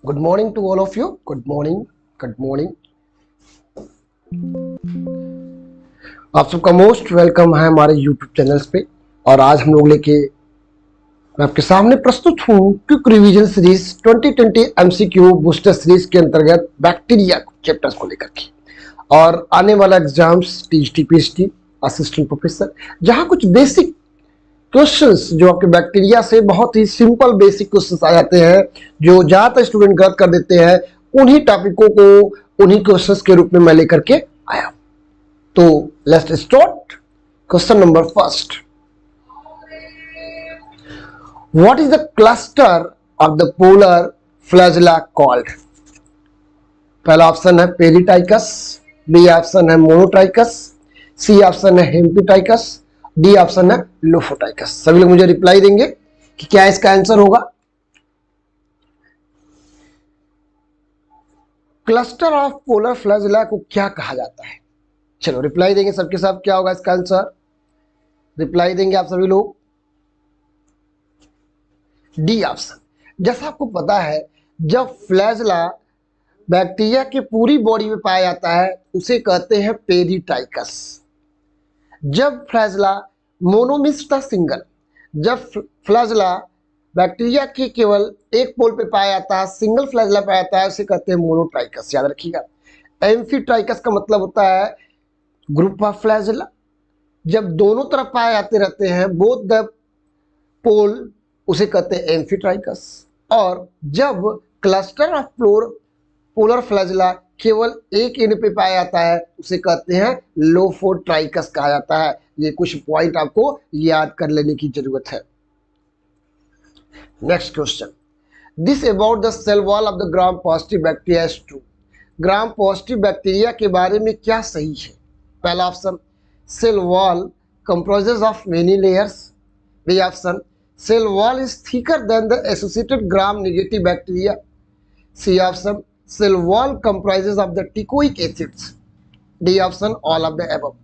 Good morning to all of you. Good morning, good morning. आप सबका most welcome है हमारे यूट्यूब चैनल्स पे। और आज हम लोग मैं आपके सामने प्रस्तुत हूँ quick revision series 2020 MCQ booster series के अंतर्गत बैक्टीरिया चैप्टर्स को लेकर के और आने वाला एग्जाम्स टीएचटी पीएचडी असिस्टेंट प्रोफेसर, जहाँ कुछ बेसिक क्वेश्चंस जो आपके बैक्टीरिया से बहुत ही सिंपल बेसिक क्वेश्चंस आ जाते हैं, जो ज्यादातर स्टूडेंट गलत कर देते हैं, उन्हीं टॉपिकों को उन्हीं क्वेश्चंस के रूप में मैं लेकर के आया। तो let's start. Question number first, what is the cluster of the polar flagella called? पहला ऑप्शन है पेरिटाइकस, बी ऑप्शन है मोनोटाइकस, सी ऑप्शन है हेम्पिटाइकस, डी ऑप्शन है लोफोटाइकस। सभी लोग मुझे रिप्लाई देंगे कि क्या इसका आंसर होगा। क्लस्टर ऑफ पोलर फ्लैजेला को क्या कहा जाता है? चलो रिप्लाई देंगे सबके सब, क्या होगा इसका आंसर? रिप्लाई देंगे आप सभी लोग। D option. जैसा आपको पता है, जब फ्लैजेला बैक्टीरिया की पूरी बॉडी में पाया जाता है उसे कहते हैं पेरिटाइकस। जब फ्लैजेला मोनोमिस था सिंगल, जब फ्लैजेला बैक्टीरिया के केवल एक पोल पे पाया जाता है, सिंगल फ्लैजेला पाया जाता है, उसे कहते हैं मोनोट्राइकस। याद रखिएगा। एम्फीट्राइकस का मतलब होता है ग्रुप ऑफ फ्लैजेला। जब दोनों तरफ पाए जाते रहते हैं, बोथ द पोल, उसे कहते हैं एम्फीट्राइकस। और जब क्लस्टर ऑफ पोलर फ्लैजेला केवल एक एंड पे पाया जाता है, उसे कहते हैं लोफोट्राइकस कहा जाता है। ये कुछ पॉइंट आपको याद कर लेने की जरूरत है। Next question, this about the cell wall of the gram positive bacteria is true. Gram positive bacteria के बारे में क्या सही है? पहला option, cell wall comprises of many layers. B option, cell wall is thicker than the associated gram negative bacteria. C option, cell wall comprises of the teichoic acids. D option, all of the above.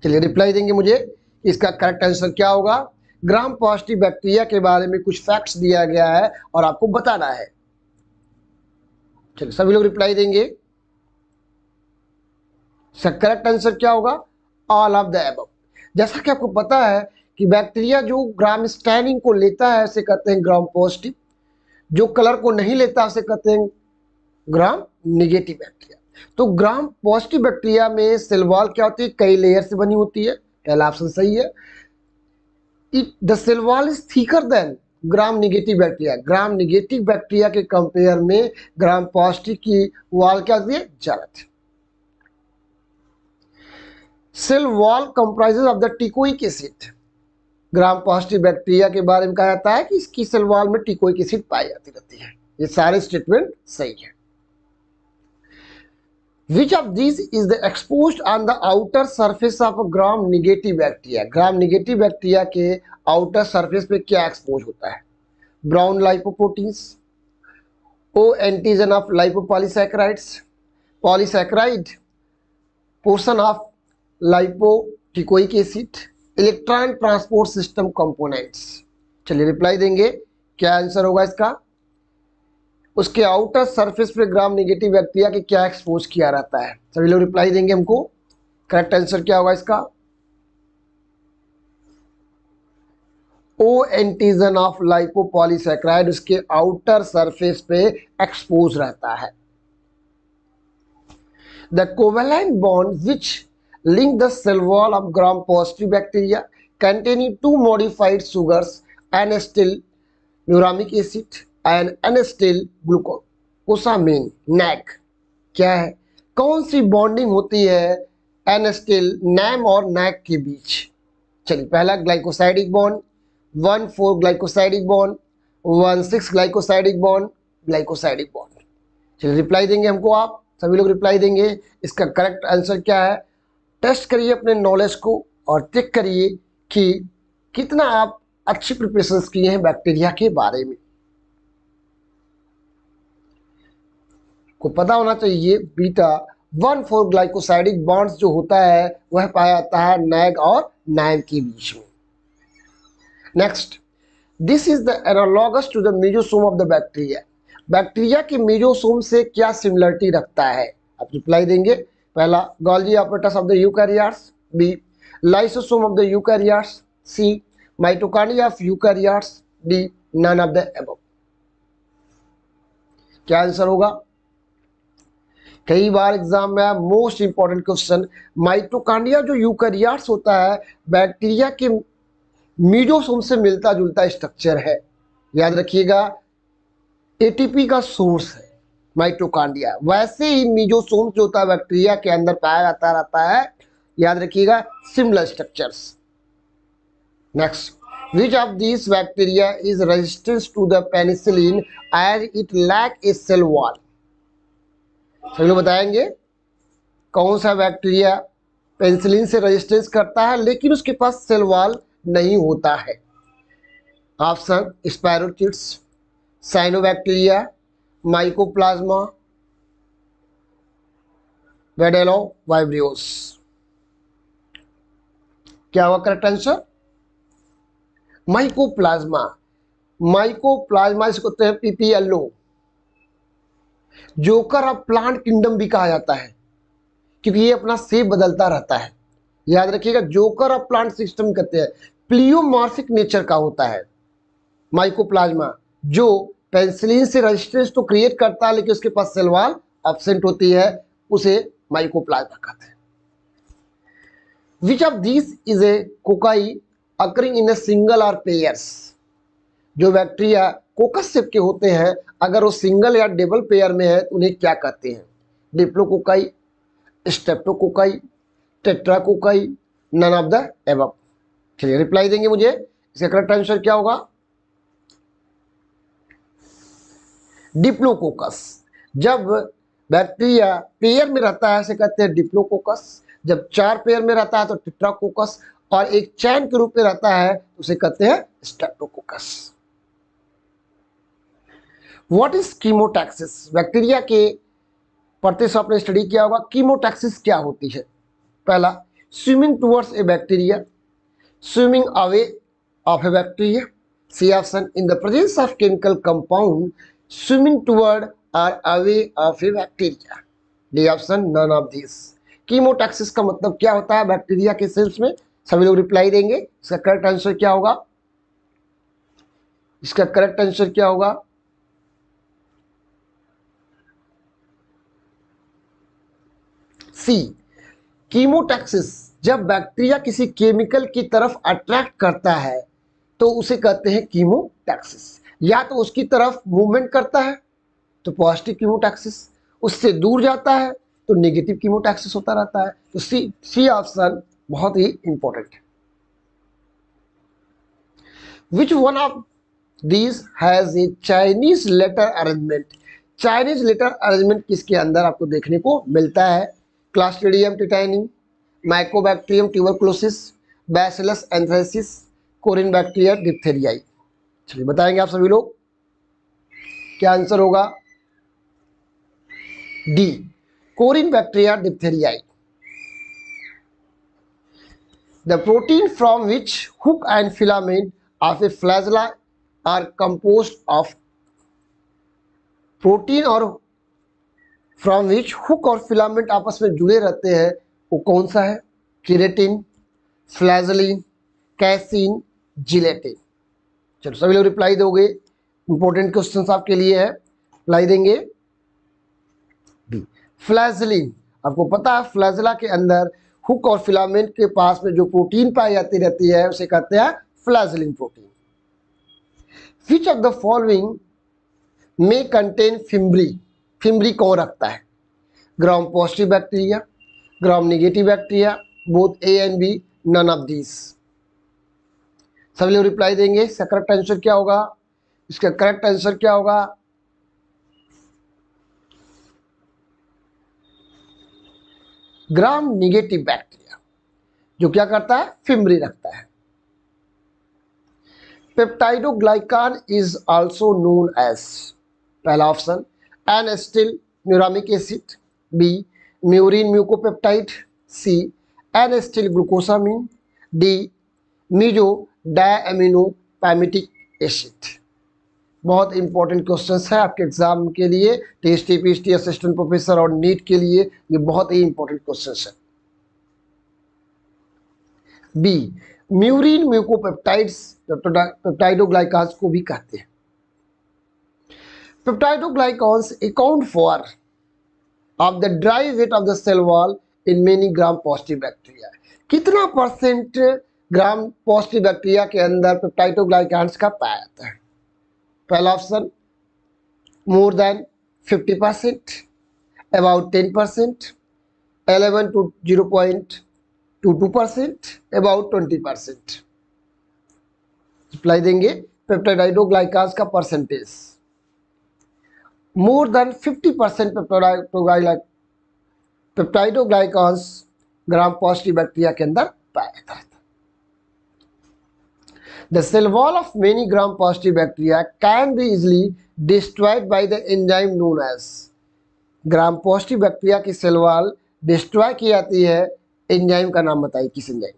चलिए reply देंगे मुझे, इसका correct answer क्या होगा। ग्राम positive bacteria के बारे में कुछ फैक्ट्स दिया गया है और आपको बताना है। चलिए सभी लोग रिप्लाई देंगे। इसका करेक्ट आंसर क्या होगा? All of the above. जैसा कि आपको पता है कि बैक्टीरिया जो ग्राम स्टैनिंग को लेता है उसे कहते हैं ग्राम पॉजिटिव, जो कलर को नहीं लेता उसे कहते हैं ग्राम निगेटिव बैक्टीरिया। तो ग्राम पॉजिटिव बैक्टीरिया में सेल वॉल क्या होती है? कई लेयर से बनी होती है। पहला ऑप्शन सही है। The cell wall is thicker than gram negative bacteria. Gram negative bacteria के कंपेयर में ग्राम पॉजिटिव की वॉल क्या होती है? ज्यादा थी। Cell wall comprises of the teichoic acid. Gram positive bacteria के बारे में कहा जाता है कि इसकी सेल वॉल में टिकोइक एसिड पाई जाती रहती है। ये सारे स्टेटमेंट सही है। Which of these is the exposed on the outer surface of a gram negative bacteria? Gram negative bacteria के आउटर सरफेस पे क्या एक्सपोज होता है? Braun lipoproteins, O antigen of lipopolysaccharides, polysaccharide portion of lipoteichoic acid, electron transport system components. चलिए reply देंगे, क्या answer होगा इसका। उसके आउटर सरफेस पे ग्राम नेगेटिव बैक्टीरिया के क्या एक्सपोज किया रहता है? सभी लोग रिप्लाई देंगे हमको। करेक्ट आंसर क्या होगा इसका? ओ एंटीजन ऑफ लाइपोपॉलीसैकेराइड उसके आउटर सरफेस पे एक्सपोज रहता है। The covalent bond which link the cell wall of gram positive bacteria containing two modified sugars, N-acetyl muramic acid and N-acetyl glucosamine NAC, क्या है? कौन सी बॉन्डिंग होती है एन-एसिटिल नैम और नैक के बीच? चलिए, पहला glycosidic bond, 1,4 glycosidic bond, 1,6 glycosidic bond, glycosidic bond. चलिए रिप्लाई देंगे हमको, आप सभी लोग रिप्लाई देंगे। इसका करेक्ट आंसर क्या है? टेस्ट करिए अपने नॉलेज को और चेक करिए कि कितना आप अच्छी प्रिपरेशन किए हैं बैक्टीरिया के बारे में। को पता होना चाहिए बीटा 1,4 ग्लाइकोसाइडिक बॉन्ड्स जो होता है वह पाया जाता है नैग और नैम के बीच में। Next, This is the analogous to the mesosome of the bacteria. Bacteria के मीजोसोम से क्या सिमिलरिटी रखता है? आप रिप्लाई देंगे। पहला, Golgi apparatus of the eukaryotes, B lysosome of the eukaryotes, C mitochondria of eukaryotes, D none of the above. क्या answer होगा? कई बार एग्जाम में मोस्ट इंपॉर्टेंट क्वेश्चन, माइटोकॉन्ड्रिया जो यूकैरियोट्स होता है बैक्टीरिया के मीजोसोम से मिलता जुलता स्ट्रक्चर है। याद रखिएगा, एटीपी का सोर्स है माइटोकॉन्ड्रिया, वैसे ही मीजोसोम जो होता है बैक्टीरिया के अंदर पाया जाता रहता है। याद रखिएगा, similar structures. Next, which of these bacteria is resistant to the penicillin as it lack a cell wall? सभी लोग बताएंगे कौन सा बैक्टीरिया पेनिसिलिन से रेजिस्टेंस करता है लेकिन उसके पास सेल वॉल नहीं होता है? Option, spirochetes, cyanobacteria, mycoplasma, bdellovibrios. क्या होगा करेक्ट आंसर? माइकोप्लाज्मा। माइकोप्लाज्मा इसको कहते हैं PPLO, joker of plant kingdom भी कहा जाता है क्योंकि ये अपना शेप बदलता रहता है। याद रखिएगा, जोकर ऑफ प्लांट सिस्टम कहते हैं, प्लियोमॉर्फिक नेचर का होता है माइकोप्लाज्मा, जो पेनिसिलिन से रेजिस्टेंस तो क्रिएट करता है लेकिन उसके पास सेल वॉल एब्सेंट होती है, उसे माइकोप्लाज्मा कहते हैं। Which of this is a cocci occurring in a single और पेयर्स? जो बैक्टीरिया कोकस शेप के होते हैं अगर वो सिंगल या डबल पेयर में है तो उन्हें क्या कहते हैं? Diplococci, streptococci, tetracocci, none of the above. चलिए रिप्लाई देंगे मुझे, इसका करेक्ट आंसर क्या होगा? डिप्लोकोकस। जब बैक्टीरिया पेयर में रहता है इसे कहते हैं डिप्लोकोकस, जब 4 पेयर में रहता है तो टेट्राकोकस, और एक चैन के रूप में रहता है तो उसे कहते हैं Streptococcus. What is chemotaxis? Bacteria के पढ़ते से आपने स्टडी किया होगा, कीमोटैक्सिस क्या होती है? पहला, swimming towards a bacteria, swimming away of a bacteria, C option, in the presence of chemical compound swimming toward और away of a bacteria, D option, none of this. Chemotaxis का मतलब क्या होता है बैक्टीरिया के सेल्स में? सभी लोग रिप्लाई देंगे। इसका करेक्ट आंसर क्या होगा? इसका करेक्ट आंसर क्या होगा? सी, कीमोटैक्सिस। जब बैक्टीरिया किसी केमिकल की तरफ अट्रैक्ट करता है तो उसे कहते हैं कीमोटैक्सिस। या तो उसकी तरफ मूवमेंट करता है तो पॉजिटिव कीमोटैक्सिस, उससे दूर जाता है तो नेगेटिव कीमोटैक्सिस होता रहता है। तो सी ऑप्शन बहुत ही इंपॉर्टेंट है। Which one of these has a Chinese letter arrangement? Chinese letter arrangement किसके अंदर आपको देखने को मिलता है? Clostridium tetanium, Mycobacterium tuberculosis, Bacillus anthracis, Corynebacterium diphtheriae. चलिए बताएंगे आप सभी लोग, क्या आंसर होगा? D, Corynebacterium diphtheriae. The protein from which hook and filament of a flagella are composed of, protein और फ्रॉम विच हुक और filament आपस में जुड़े रहते हैं वो कौन सा है? Keratin, flagellin, casein, gelatin. चलो सभी लोग रिप्लाई दोगे, इंपॉर्टेंट क्वेश्चंस आपके लिए है, रिप्लाई देंगे। बी, फ्लैजेलिन। आपको पता है फ्लैजेला के अंदर हुक और फिलामेंट के पास में जो प्रोटीन पाई जाती रहती है उसे कहते हैं flagellin protein. Which of the following में कंटेन फिम्ब्री? फिम्ब्री कौन रखता है? Gram positive bacteria, gram negative bacteria, both A and B, none of this. सभी लोग रिप्लाई देंगे, इसका करेक्ट आंसर क्या होगा? इसका करेक्ट आंसर क्या होगा? ग्राम निगेटिव बैक्टीरिया, जो क्या करता है? फिम्ब्री रखता है। Peptidoglycan is also known as, पहला option, N acetyl muramic acid, B murein mucopeptide, C N acetyl glucosamine, D meso diamino pimelic acid. बहुत इंपॉर्टेंट क्वेश्चन है आपके एग्जाम के लिए, टीएसटी पीएचडी असिस्टेंट प्रोफेसर और नीट के लिए ये बहुत ही इंपॉर्टेंट क्वेश्चन है। बी, म्यूरिन म्यूकोपेप्टाइड्स पेप्टाइडोग्लाइकान्स को भी कहते हैं। Peptidoglycans account for of the dry weight of the cell wall in many gram positive bacteria. कितना परसेंट ग्राम पॉजिटिव बैक्टीरिया के अंदर पेप्टाइडोग्लाइकान्स का पाया जाता है? पहला option more than 50%, about 10%, 11 to 0.22%, about 20%। Reply देंगे पेप्टाइडोग्लाइकान्स का percentage. More than 50% peptidoglycans gram positive bacteria के अंदर पाया जाता है। The cell wall of many gram-positive bacteria can be easily destroyed by the enzyme known as। Gram positive bacteria की cell wall destroy की जाती है, एंजाइम का नाम बताइए किस एंजाइम?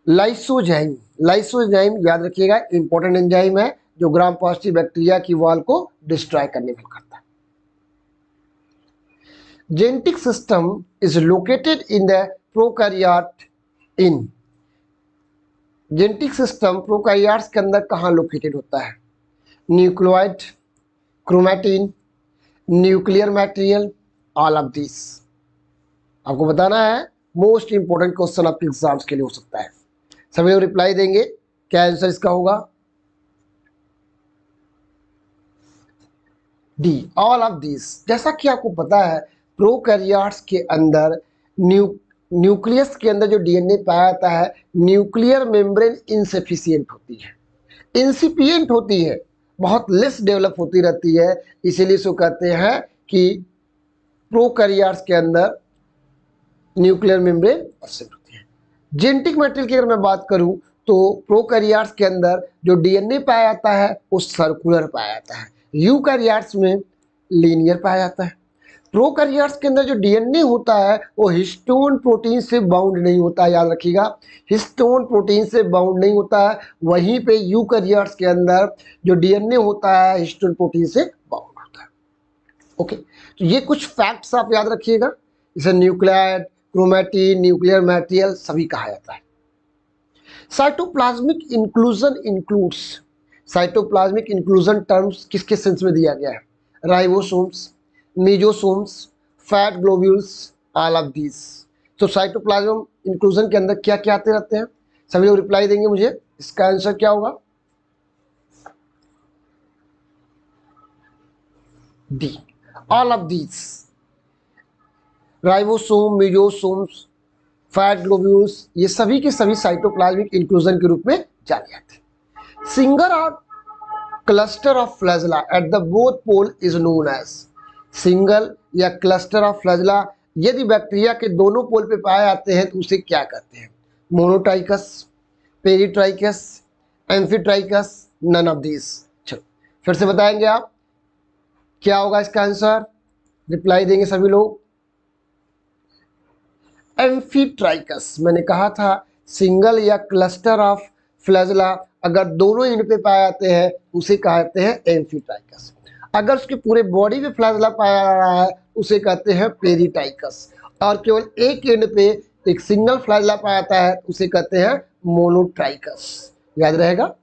लाइसोजाइम। लाइसोजाइम याद रखिएगा, इंपॉर्टेंट एंजाइम है जो ग्राम पॉजिटिव बैक्टीरिया की वॉल को डिस्ट्रॉय करने में करता है। Genetic system is located in the prokaryote in. Genetic system prokaryotes के अंदर कहाँ लोकेटेड होता है? Nucleoid, chromatin, nuclear material, all of this. आपको बताना है, मोस्ट इंपोर्टेंट क्वेश्चन आपके एग्जाम्स के लिए हो सकता है। सभी लोग रिप्लाई देंगे, क्या आंसर इसका होगा? D, all of this. जैसा कि आपको पता है प्रोकैरियोट्स के अंदर न्यूक्लियस के अंदर जो डीएनए पाया जाता है, न्यूक्लियर मेम्ब्रेन इनसफिशिएंट होती है, इंसिपिएंट होती है, बहुत लेस डेवलप होती रहती है, इसीलिए इसको कहते हैं कि प्रोकैरियोट्स के अंदर न्यूक्लियर मेम्ब्रेन एब्सेंट होती है। जेनेटिक मटेरियल की अगर मैं बात करूं तो प्रोकैरियोट्स के अंदर जो डीएनए पाया जाता है वो सर्कुलर पाया जाता है, यूकैरियोट्स में लीनियर पाया जाता है। प्रोकैरियोट्स के अंदर जो डीएनए होता है वो हिस्टोन प्रोटीन से बाउंड नहीं होता है, याद रखिएगा, हिस्टोन प्रोटीन से बाउंड नहीं होता है। वहीं पे यूकैरियोट्स के अंदर जो डीएनए होता है हिस्टोन प्रोटीन से बाउंड होता है। ओके, तो ये कुछ फैक्ट्स आप याद रखिएगा। इसे न्यूक्लियाइड, क्रोमैटिन, न्यूक्लियर मटेरियल सभी कहा जाता है। Cytoplasmic inclusion includes. Cytoplasmic inclusion terms किसके सेंस में दिया गया है? Ribosomes, mesosomes, fat globules, all of these. तो साइटोप्लाज्म इंक्लूजन के अंदर क्या क्या आते रहते हैं? सभी लोग रिप्लाई देंगे मुझे, इसका आंसर क्या होगा? D, all of these. Ribosome, mesosomes, fat globules, ये सभी के सभी साइटोप्लाज्मिक इंक्लूजन के रूप में जाने जाते हैं। सिंगल और cluster of flagella at the both pole is known as. Single या क्लस्टर ऑफ फ्लैजेला यदि बैक्टीरिया के दोनों पोल पे पाए जाते हैं तो उसे क्या कहते हैं? Monotrichous, peritrichous, amphitrichous, none of this. चलो फिर से बताएंगे आप, क्या होगा इसका आंसर? रिप्लाई देंगे सभी लोग। एम्फीट्राइकस। मैंने कहा था सिंगल या क्लस्टर ऑफ फ्लैजेला अगर दोनों एंड पे पाए जाते हैं उसे कहते हैं एम्फीट्राइकस। अगर उसके पूरे बॉडी पे फ्लैजेला पाया जा रहा है उसे कहते हैं पेरीटाइकस, और केवल एक एंड पे एक सिंगल फ्लैजेला पाया जाता है उसे कहते हैं मोनोट्राइकस। याद रहेगा।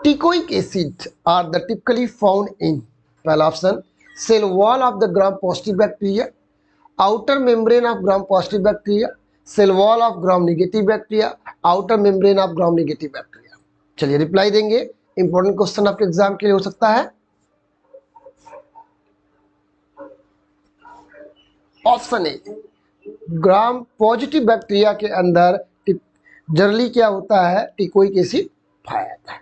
Teichoic acid are the typically found in, पहला option cell wall of the gram positive bacteria, outer membrane of gram positive bacteria, cell wall of gram negative bacteria, outer membrane of gram negative bacteria. चलिए reply देंगे, important question आपके exam के लिए हो सकता है। Option A, gram positive bacteria के अंदर जनरली क्या होता है? टिकोइक एसिड पाया जाता है।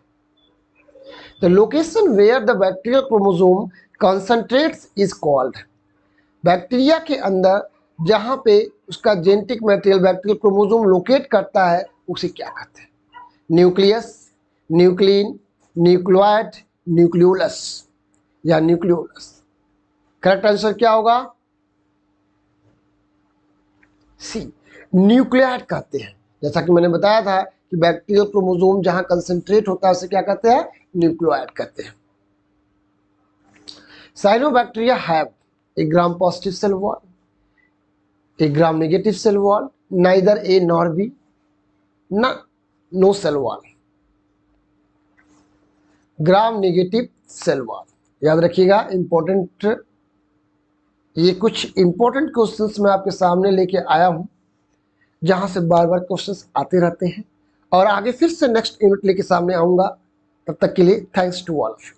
The location where the bacterial chromosome concentrates is called. Bacteria के अंदर जहां पे उसका genetic material bacterial chromosome locate करता है उसे क्या कहते हैं? न्यूक्लियस, न्यूक्लिन, न्यूक्लियोइड, न्यूक्लियोलस या न्यूक्लियोलस। करेक्ट आंसर क्या होगा? सी, न्यूक्लियोइड कहते हैं। जैसा कि मैंने बताया था कि बैक्टीरियल क्रोमोसोम जहां कंसंट्रेट होता है उसे क्या कहते हैं, न्यूक्लियोइड कहते हैं। Cyanobacteria have a gram positive cell wall, a gram negative cell wall, neither A nor B, ना no cell wall. Gram negative cell wall याद रखिएगा, इंपॉर्टेंट, ये कुछ इंपॉर्टेंट क्वेश्चंस मैं आपके सामने लेके आया हूं जहां से बार बार क्वेश्चंस आते रहते हैं, और आगे फिर से नेक्स्ट यूनिट लेके सामने आऊंगा। तब तक के लिए thanks to all of you.